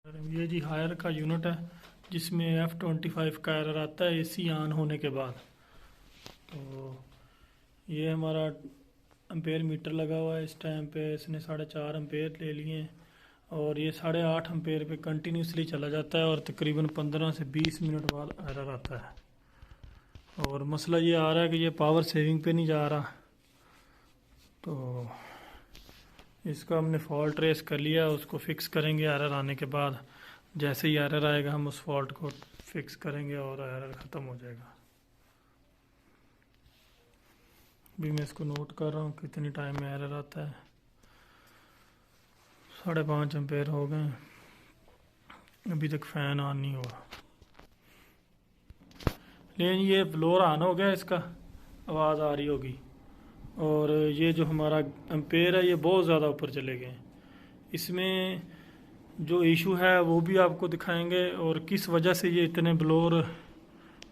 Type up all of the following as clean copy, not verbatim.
ये जी हायर का यूनिट है जिसमें F25 का एरर आता है एसी ऑन होने के बाद। तो ये हमारा एम्पेयर मीटर लगा हुआ है। इस टाइम पे इसने 4.5 एम्पेयर ले लिए हैं और ये 8.5 एम्पेयर पे कंटिन्यूसली चला जाता है और तकरीबन 15 से 20 मिनट बाद एरर आता है। और मसला ये आ रहा है कि ये पावर सेविंग पे नहीं जा रहा। तो इसका हमने फॉल्ट ट्रेस कर लिया, उसको फिक्स करेंगे एरर आने के बाद। जैसे ही एरर आएगा हम उस फॉल्ट को फिक्स करेंगे और एरर ख़त्म हो जाएगा। अभी मैं इसको नोट कर रहा हूँ कितनी टाइम में एरर आता है। 5.5 एम्पेयर हो गए, अभी तक फ़ैन ऑन नहीं हुआ। लेकिन ये ब्लोअर ऑन हो गया, इसका आवाज़ आ रही होगी। और ये जो हमारा एम्पेयर है ये बहुत ज़्यादा ऊपर चले गए। इसमें जो इशू है वो भी आपको दिखाएंगे और किस वजह से ये इतने ब्लोअर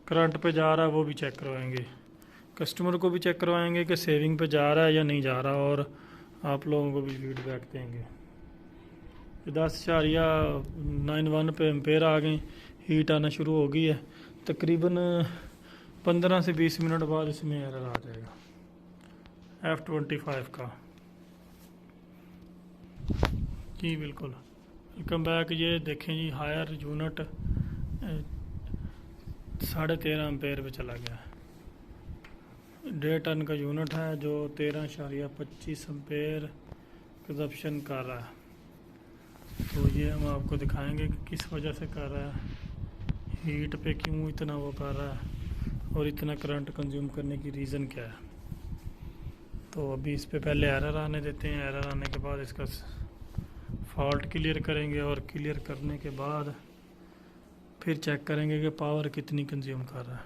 करंट पे जा रहा है वो भी चेक करवाएंगे। कस्टमर को भी चेक करवाएंगे कि सेविंग पे जा रहा है या नहीं जा रहा, और आप लोगों को भी फीडबैक देंगे। 10.91 पे एम्पेयर आ गए, हीट आना शुरू हो गई है। तकरीबन 15 से 20 मिनट बाद इसमें एरर आ जाएगा F25 का। जी बिल्कुल, वेलकम बैक। ये देखें जी हायर यूनिट 13.5 एम्पेयर पे चला गया है। 1.5 टन का यूनिट है जो 13.25 एम्पेयर कंजप्शन कर रहा है। तो ये हम आपको दिखाएंगे कि किस वजह से कर रहा है, हीट पे क्यों इतना वो कर रहा है और इतना करंट कंज्यूम करने की रीज़न क्या है। तो अभी इस पे पहले एरर आने देते हैं। एरर आने के बाद इसका फॉल्ट क्लियर करेंगे और क्लियर करने के बाद फिर चेक करेंगे कि पावर कितनी कंज्यूम कर रहा है।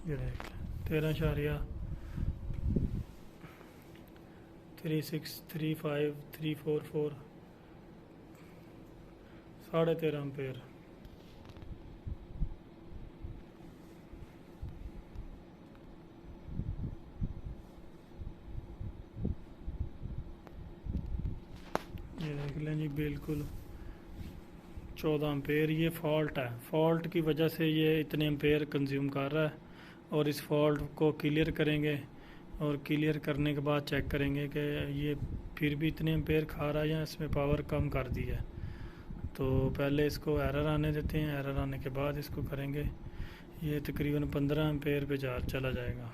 ये देख 13.3635344 13.5 एम्पेयर। ये देख लें जी, बिल्कुल 14 एम्पेयर। ये फॉल्ट है, फॉल्ट की वजह से ये इतने एम्पेयर कंज्यूम कर रहा है। और इस फॉल्ट को क्लियर करेंगे और क्लियर करने के बाद चेक करेंगे कि ये फिर भी इतने एम्पेयर खा रहा है या इसमें पावर कम कर दी है। तो पहले इसको एरर आने देते हैं, एरर आने के बाद इसको करेंगे। ये तकरीबन 15 एम्पेयर पे चला जाएगा।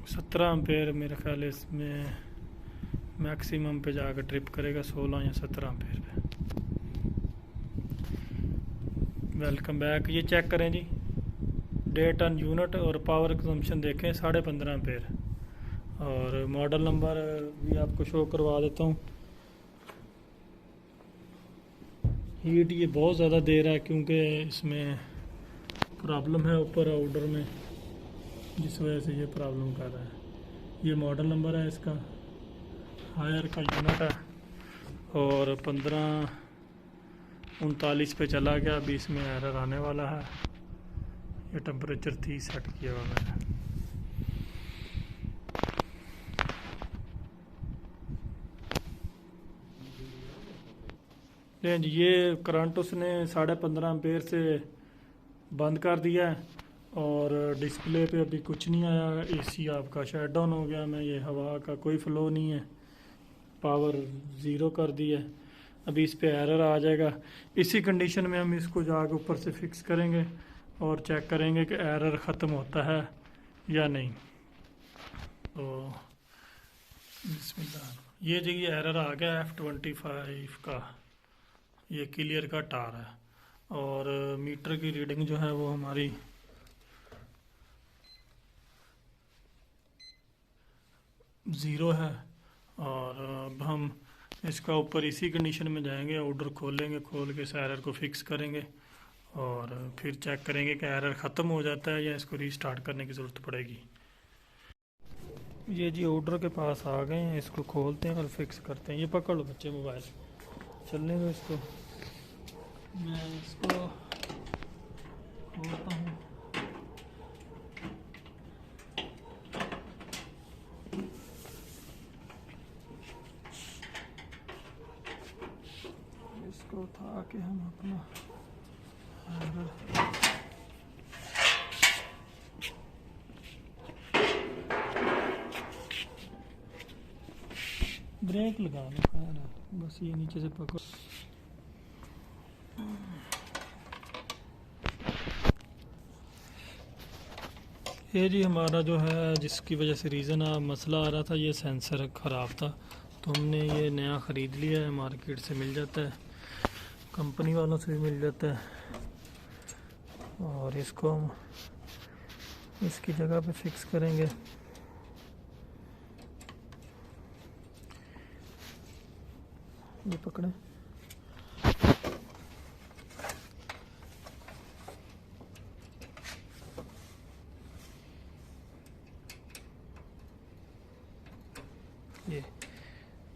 17 एम्पेयर मेरे ख्याल इसमें मैक्सिमम पे जाकर ट्रिप करेगा, 16 या 17 एम्पेयर पे। Welcome back. ये चेक करें जी 1.5 टन यूनिट और पावर कंजम्पशन देखें 15.5 एम्पेयर। और मॉडल नंबर भी आपको शो करवा देता हूँ। हीट ये बहुत ज़्यादा दे रहा है क्योंकि इसमें प्रॉब्लम है ऊपर आउटर में, जिस वजह से ये प्रॉब्लम कर रहा है। ये मॉडल नंबर है इसका, हायर का यूनिट है और 15:39 पे चला गया। अभी इसमें एरर आने वाला है। ये टेम्परेचर 30 सेट किया हुआ मैंने। लेकिन ये करंट उसने 15.5 एम्पेयर से बंद कर दिया है और डिस्प्ले पे अभी कुछ नहीं आया। एसी आपका शट डाउन हो गया, मैं ये हवा का कोई फ्लो नहीं है, पावर ज़ीरो कर दी है। अभी इस पे एरर आ जाएगा। इसी कंडीशन में हम इसको जाकर ऊपर से फिक्स करेंगे और चेक करेंगे कि एरर ख़त्म होता है या नहीं। तो बिस्मिल्लाह। ये जी एरर आ गया F25 का, ये क्लियर कट आ रहा है। और मीटर की रीडिंग जो है वो हमारी 0 है। और अब हम इसका ऊपर इसी कंडीशन में जाएंगे, ऑर्डर खोलेंगे, खोल के इस एरर को फिक्स करेंगे और फिर चेक करेंगे कि एरर ख़त्म हो जाता है या इसको रीस्टार्ट करने की ज़रूरत पड़ेगी। ये जी ऑर्डर के पास आ गए हैं, इसको खोलते हैं और फिक्स करते हैं। ये पकड़ लो बच्चे मोबाइल, चलने दो इसको। मैं इसको खोलता हूँ। इसको उठा के हम अपना ब्रेक लगा लो, खैर बस ये नीचे से पकड़ो। ये जी हमारा जो है जिसकी वजह से रीज़न मसला आ रहा था, ये सेंसर ख़राब था, तो हमने ये नया ख़रीद लिया है। मार्केट से मिल जाता है, कंपनी वालों से भी मिल जाता है, और इसको हम इसकी जगह पे फिक्स करेंगे। ये पकड़े,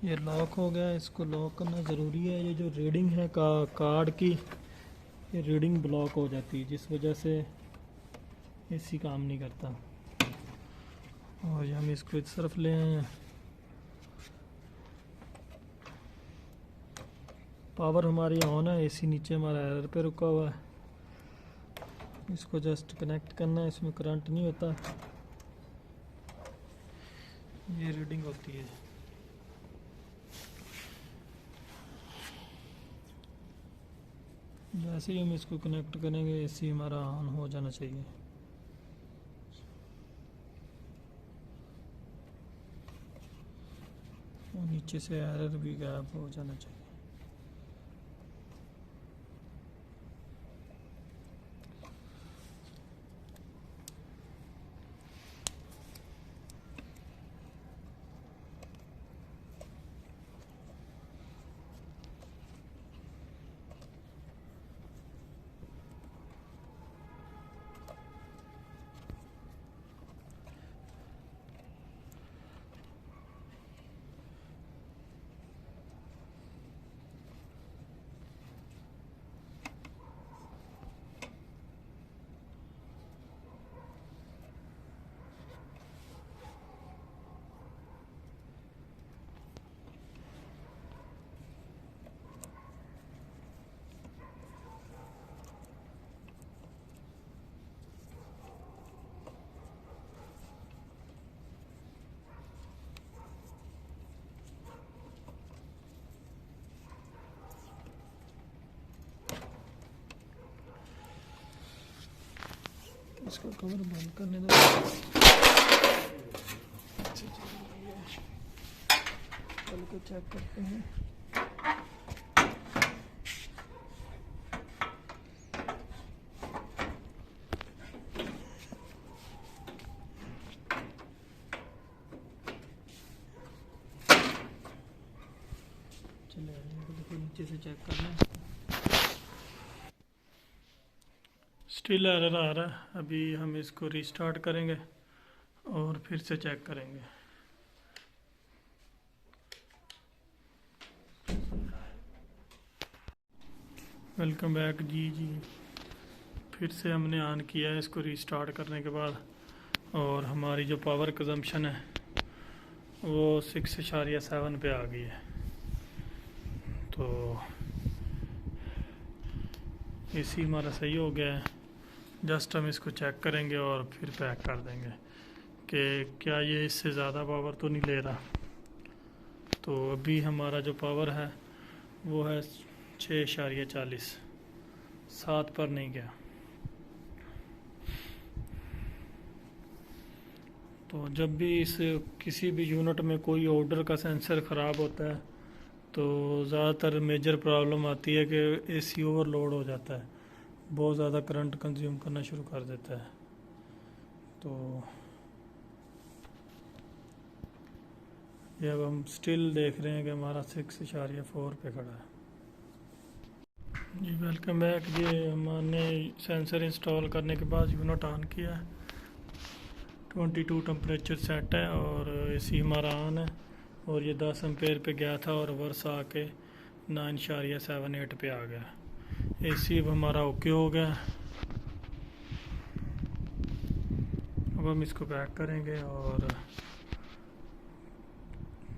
ये लॉक हो गया। इसको लॉक करना ज़रूरी है। ये जो रीडिंग है कार्ड की, ये रीडिंग ब्लॉक हो जाती है, जिस वजह से एसी काम नहीं करता। और हम इसको इस तरफ ले आए हैं। पावर हमारी ऑन है, एसी नीचे हमारा एरर पे रुका हुआ है। इसको जस्ट कनेक्ट करना है, इसमें करंट नहीं होता। ये रीडिंग होती है। जैसे ही हम इसको कनेक्ट करेंगे, एसी हमारा ऑन हो जाना चाहिए। और नीचे से एरर भी गायब हो जाना चाहिए। इसका कवर बंद करने दो। चल के चेक करते हैं। चले देखो, नीचे से चेक करना है। स्टिल एरर आ रहा है। अभी हम इसको रीस्टार्ट करेंगे और फिर से चेक करेंगे। वेलकम बैक जी। फिर से हमने ऑन किया है इसको रीस्टार्ट करने के बाद, और हमारी जो पावर कंजम्पशन है वो 6.7 पे आ गई है। तो एसी हमारा सही हो गया है। जस्ट हम इसको चेक करेंगे और फिर पैक कर देंगे कि क्या ये इससे ज़्यादा पावर तो नहीं ले रहा। तो अभी हमारा जो पावर है वो है 6.40, 7 पर नहीं गया। तो जब भी इस किसी भी यूनिट में कोई ऑर्डर का सेंसर ख़राब होता है तो ज़्यादातर मेजर प्रॉब्लम आती है कि एसी ओवरलोड हो जाता है, बहुत ज़्यादा करंट कंज्यूम करना शुरू कर देता है। तो ये अब हम स्टिल देख रहे हैं कि हमारा 6.4 पे खड़ा है। जी वेलकम बैक। ये हमने सेंसर इंस्टॉल करने के बाद यूनिट ऑन किया है। 22 टेम्परेचर सेट है और एसी हमारा ऑन है, और ये 10 एम्पेयर पे गया था और वर्स आके 9.78 पे आ गया। एसी अब हमारा ओके हो गया। अब हम इसको पैक करेंगे और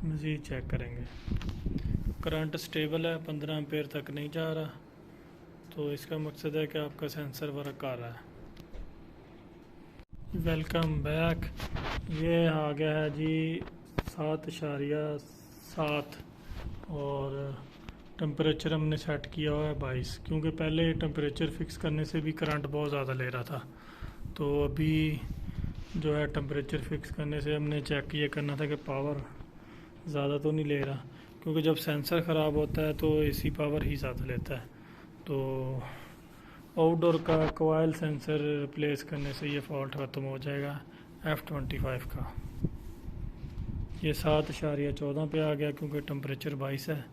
मज़ीद चेक करेंगे। करंट स्टेबल है, 15 एम्पेयर तक नहीं जा रहा, तो इसका मकसद है कि आपका सेंसर वर्क कर रहा है। Welcome back. ये आ गया है जी 7.7 और टेम्परेचर हमने सेट किया हुआ है 22, क्योंकि पहले टेम्परेचर फिक्स करने से भी करंट बहुत ज़्यादा ले रहा था। तो अभी जो है टेम्परेचर फिक्स करने से हमने चेक ये करना था कि पावर ज़्यादा तो नहीं ले रहा, क्योंकि जब सेंसर ख़राब होता है तो एसी पावर ही ज़्यादा लेता है। तो आउटडोर का कोयल सेंसर रिप्लेस करने से ये फॉल्ट ख़त्म हो जाएगा F25 का। ये 7.14 पे आ गया क्योंकि टेम्परेचर 22 है।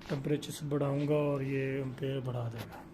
टेम्परेचर बढ़ाऊंगा और ये एम्पेयर बढ़ा देगा।